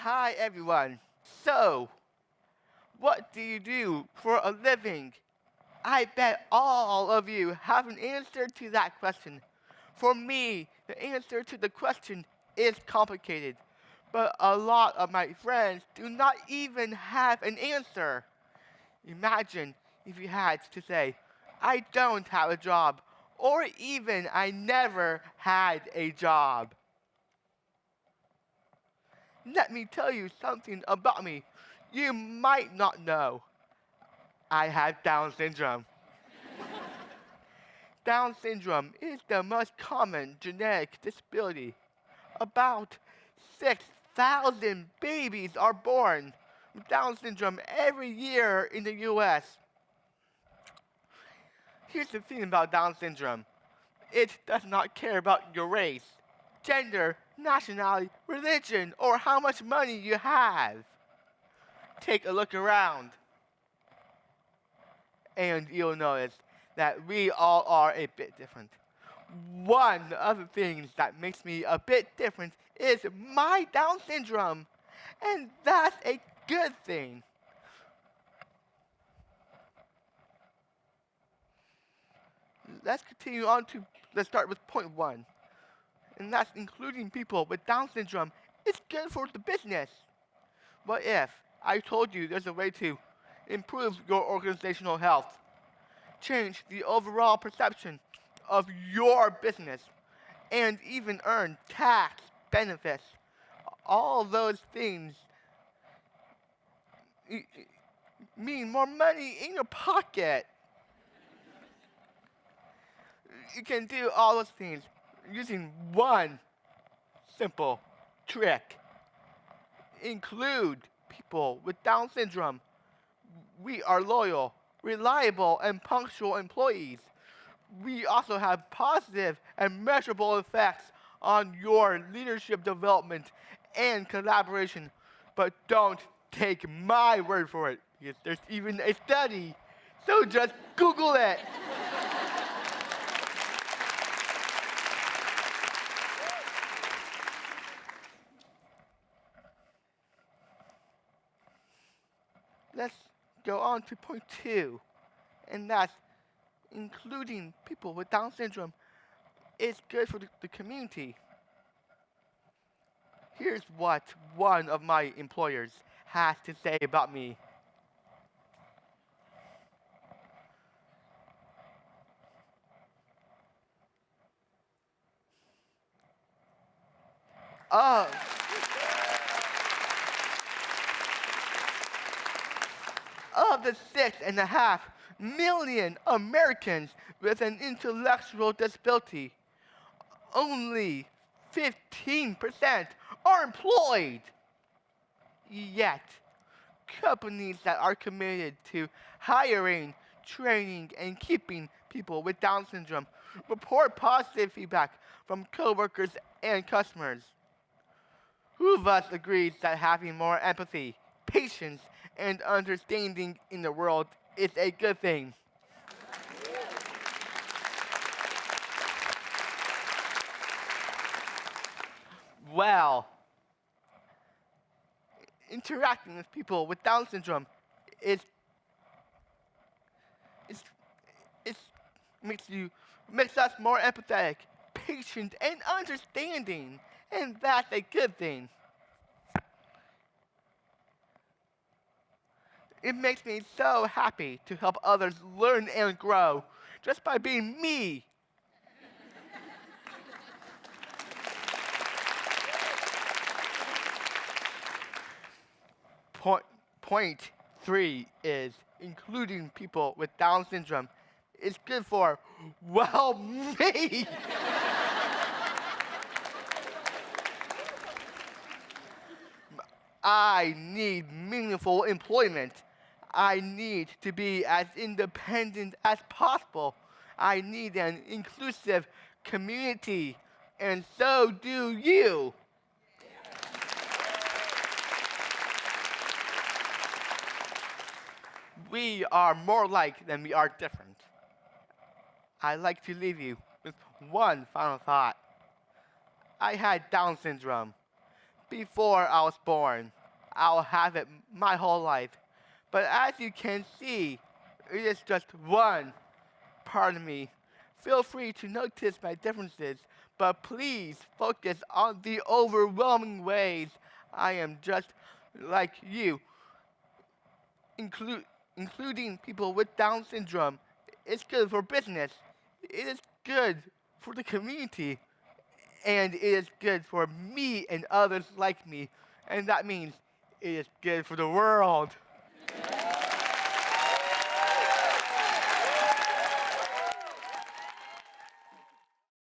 Hi, everyone. So, what do you do for a living? I bet all of you have an answer to that question. For me, the answer to the question is complicated, but a lot of my friends do not even have an answer. Imagine if you had to say, I don't have a job, or even I never had a job. Let me tell you something about me you might not know. I have Down syndrome. Down syndrome is the most common genetic disability. About 6,000 babies are born with Down syndrome every year in the US. Here's the thing about Down syndrome. It does not care about your race, gender, nationality, religion, or how much money you have. Take a look around, and you'll notice that we all are a bit different. One of the things that makes me a bit different is my Down syndrome, and that's a good thing. Let's start with point one, and that's including people with Down syndrome. It's good for the business. What if I told you there's a way to improve your organizational health, change the overall perception of your business, and even earn tax benefits? All those things mean more money in your pocket. You can do all those things using one simple trick. Include people with Down syndrome. We are loyal, reliable, and punctual employees. We also have positive and measurable effects on your leadership development and collaboration. But don't take my word for it, because there's even a study. So just Google it. Let's go on to point two, and that's including people with Down syndrome is good for the community. Here's what one of my employers has to say about me. Of, of the 6.5 million Americans with an intellectual disability, only 15% are employed. Yet, companies that are committed to hiring, training, and keeping people with Down syndrome report positive feedback from coworkers and customers. Who of us agrees that having more empathy, patience, and understanding in the world is a good thing? Well, interacting with people with Down syndrome is it makes us more empathetic, patient, and understanding, and that's a good thing. It makes me so happy to help others learn and grow just by being me. Point three is including people with Down syndrome is good for, well, me. I need meaningful employment. I need to be as independent as possible. I need an inclusive community, and so do you. We are more alike than we are different. I'd like to leave you with one final thought. I had Down syndrome, before I was born. I'll have it my whole life. But as you can see, it is just one part of me. Feel free to notice my differences, but please focus on the overwhelming ways I am just like you, including people with Down syndrome. It's good for business. It is good for the community. And it is good for me and others like me. And that means it is good for the world.